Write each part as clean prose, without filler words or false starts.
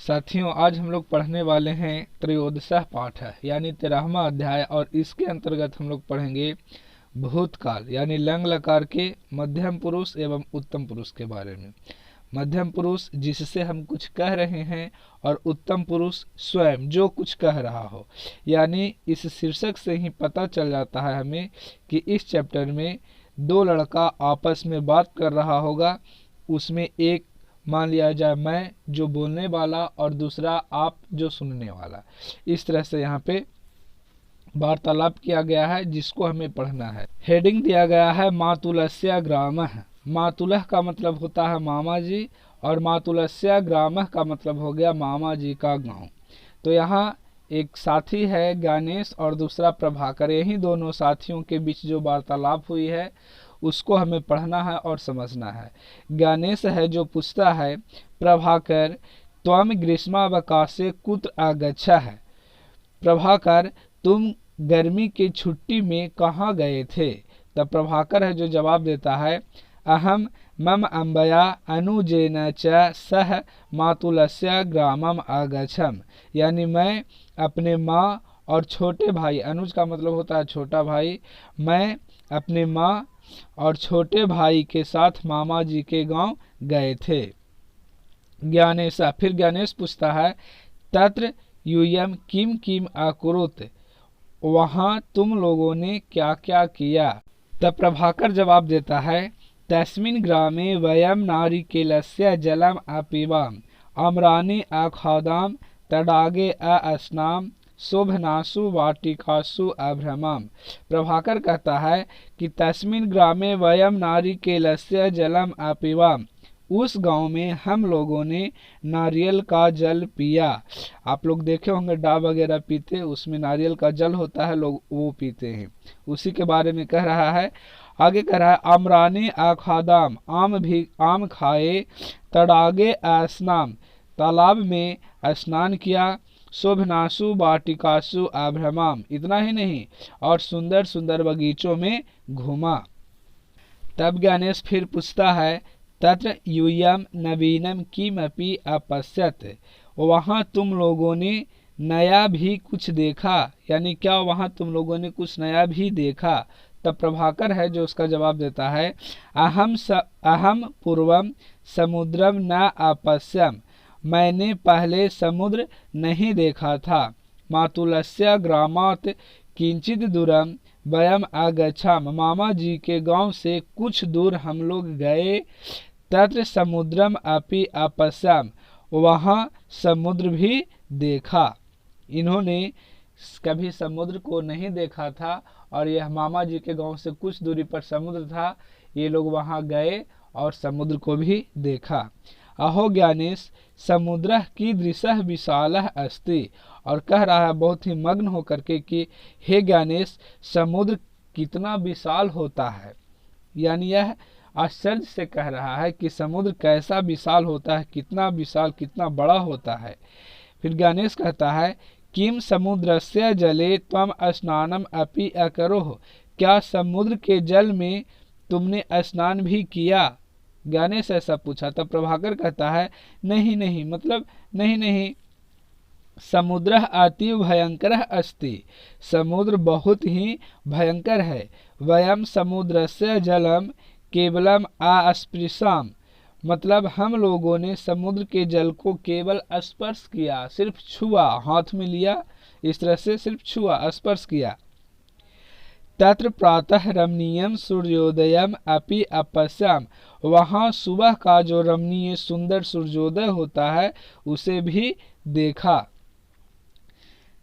साथियों, आज हम लोग पढ़ने वाले हैं त्रयोदशः पाठ यानी 13वां अध्याय, और इसके अंतर्गत हम लोग पढ़ेंगे भूतकाल यानी लंग लकार के मध्यम पुरुष एवं उत्तम पुरुष के बारे में। मध्यम पुरुष जिससे हम कुछ कह रहे हैं और उत्तम पुरुष स्वयं जो कुछ कह रहा हो। यानी इस शीर्षक से ही पता चल जाता है हमें कि इस चैप्टर में दो लड़का आपस में बात कर रहा होगा। उसमें एक मान लिया जाए मैं जो बोलने वाला और दूसरा आप जो सुनने वाला। इस तरह से यहाँ पे वार्तालाप किया गया है जिसको हमें पढ़ना है। हेडिंग दिया गया है मातुलस्य ग्रामः। मातुलः का मतलब होता है मामा जी और मातुलस्य ग्रामः का मतलब हो गया मामा जी का गांव। तो यहाँ एक साथी है ज्ञानेश और दूसरा प्रभाकर। यही दोनों साथियों के बीच जो वार्तालाप हुई है उसको हमें पढ़ना है और समझना है। ज्ञानेश है जो पूछता है प्रभाकर त्वम ग्रीष्मावकाशे कुत्र आगच्छः। प्रभाकर तुम गर्मी की छुट्टी में कहाँ गए थे। तब प्रभाकर है जो जवाब देता है अहम मम अम्बया अनुजेन च सह मातुलस्य ग्रामम आगच्छम। यानी मैं अपने माँ और छोटे भाई, अनुज का मतलब होता है छोटा भाई, मैं अपने माँ और छोटे भाई के साथ मामा जी के गांव गए थे। ज्ञानेशा, फिर ज्ञानेश पूछता है तत्र यूयम किम किम अकुरुत। वहां तुम लोगों ने क्या क्या किया। तब प्रभाकर जवाब देता है तस्मिन् ग्रामे वयम नारिकेलस्य जलम अपीवाम आम्राणि आखादाम तडागे अस्नाम शोभनासु वाटिकासु अभ्रमाम। प्रभाकर कहता है कि तस्मिन् ग्रामे वयम नारिकेलस्य जलम अपीवाम, उस गांव में हम लोगों ने नारियल का जल पिया। आप लोग देखे होंगे डाब वगैरह पीते, उसमें नारियल का जल होता है, लोग वो पीते हैं। उसी के बारे में कह रहा है। आगे कह रहा है आम्रानी आखादाम, आम खाए, तड़ागे स्नाम, तालाब में स्नान किया, शोभनासु वाटिकासु अभ्रमाम, इतना ही नहीं और सुंदर सुंदर बगीचों में घूमा। तब ज्ञानेश फिर पूछता है तत्र यूयम नवीनम किमपि अपश्यत। वहां तुम लोगों ने नया भी कुछ देखा, यानी क्या वहां तुम लोगों ने कुछ नया भी देखा। तब प्रभाकर है जो उसका जवाब देता है अहम पूर्वम समुद्रम न अपश्यम, मैंने पहले समुद्र नहीं देखा था। मातुलस्य ग्रामात् किंचित दूरम वयम आगच्छाम, मामा जी के गांव से कुछ दूर हम लोग गए। तत्र समुद्रम अपि अपश्यम, वहां समुद्र भी देखा। इन्होंने कभी समुद्र को नहीं देखा था और यह मामा जी के गांव से कुछ दूरी पर समुद्र था। ये लोग वहां गए और समुद्र को भी देखा। अहो ज्ञानेश समुद्र कीदृशः विशालः अस्ति, और कह रहा है बहुत ही मग्न होकर के कि हे ज्ञानेश समुद्र कितना विशाल होता है। यानी यह आश्चर्य से कह रहा है कि समुद्र कैसा विशाल होता है, कितना विशाल कितना बड़ा होता है। फिर ज्ञानेश कहता है किम समुद्रस्य जले त्वम स्नानम अपि अकरोह, क्या समुद्र के जल में तुमने स्नान भी किया। ज्ञानेश ऐसा पूछा। तब प्रभाकर कहता है नहीं नहीं, मतलब नहीं नहीं, समुद्र अतीव भयंकर अस्ति, समुद्र बहुत ही भयंकर है। वयम समुद्रस्य जलम केवलम आस्पृशाम, मतलब हम लोगों ने समुद्र के जल को केवल स्पर्श किया, सिर्फ छुआ, हाथ में लिया, इस तरह से सिर्फ छुआ, स्पर्श किया। तत्र प्रातः रमणीयम सूर्योदयम अपि अपश्याम, वहां सुबह का जो रमणीय सुंदर सूर्योदय होता है उसे भी देखा।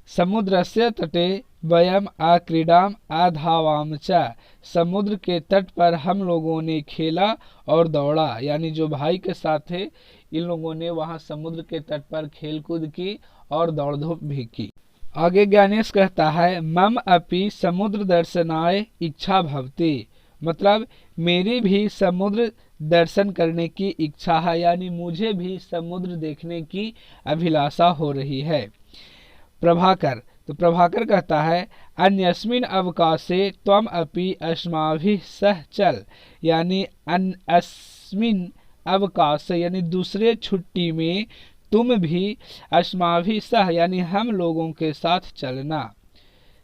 समुद्रस्य तटे वयम आक्रीडाम आधावाम च, समुद्र के तट पर हम लोगों ने खेला और दौड़ा। यानी जो भाई के साथ थे इन लोगों ने वहां समुद्र के तट पर खेल कूद की और दौड़ धूप भी की। आगे ज्ञानेश कहता है मम अपि समुद्र दर्शनाय इच्छा भवति, मतलब मेरी भी समुद्र दर्शन करने की इच्छा है, यानी मुझे भी समुद्र देखने की अभिलाषा हो रही है। प्रभाकर, तो प्रभाकर कहता है अन्यस्मिन अवकाशे त्वम अपि अस्माभिः सह चल, यानी अस्मिन अवकाश यानी दूसरे छुट्टी में तुम भी अस्माभि सह यानी हम लोगों के साथ चलना।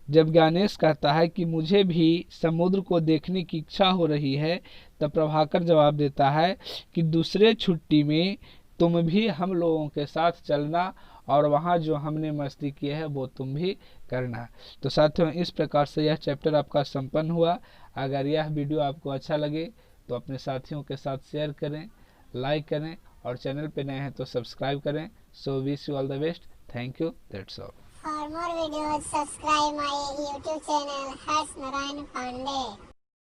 जब ज्ञानेश कहता है कि मुझे भी समुद्र को देखने की इच्छा हो रही है, तब प्रभाकर जवाब देता है कि दूसरे छुट्टी में तुम भी हम लोगों के साथ चलना और वहाँ जो हमने मस्ती की है वो तुम भी करना। तो साथियों, इस प्रकार से यह चैप्टर आपका संपन्न हुआ। अगर यह वीडियो आपको अच्छा लगे तो अपने साथियों के साथ शेयर करें, लाइक करें और चैनल पे नए हैं तो सब्सक्राइब करें। So wish you all the best. Thank you. That's all. For more videos, subscribe my YouTube channel Harsh Narayan Pandey.